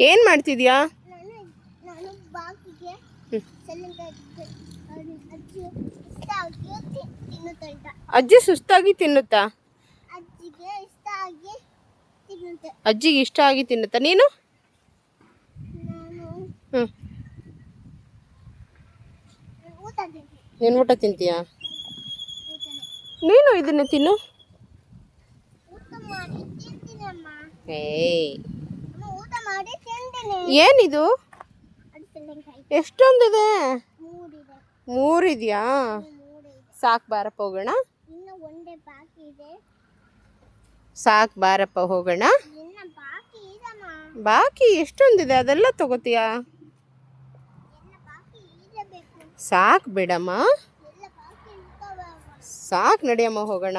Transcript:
ಏನು ಮಾಡ್ತಿದ್ಯಾ? ಅಜ್ಜಿ ಸುಸ್ತಾಗಿ ತಿನ್ನುತ್ತಾ? ಅಜ್ಜಿಗೆ ಇಷ್ಟ ಆಗಿ ತಿನ್ನುತ್ತಾ? ನೀನು ನೀನು ಊಟ ತಿಂತೀಯಾ? ನೀನು ಇದನ್ನ ತಿನ್ನು. ಏಯ್, ಏನಿದು? ಎಷ್ಟೊಂದಿದೆ? 3 ಇದೆಯಾ? ಸಾಕು ಬಾರಪ್ಪ ಹೋಗೋಣ. ಸಾಕು ಬಾರಪ್ಪ ಹೋಗೋಣ. ಬಾಕಿ ಎಷ್ಟೊಂದಿದೆ, ಅದೆಲ್ಲ ತಗೋತೀಯಾ? ಸಾಕು ಬಿಡಮ್ಮ, ಸಾಕು ನಡಿಯಮ್ಮ ಹೋಗೋಣ.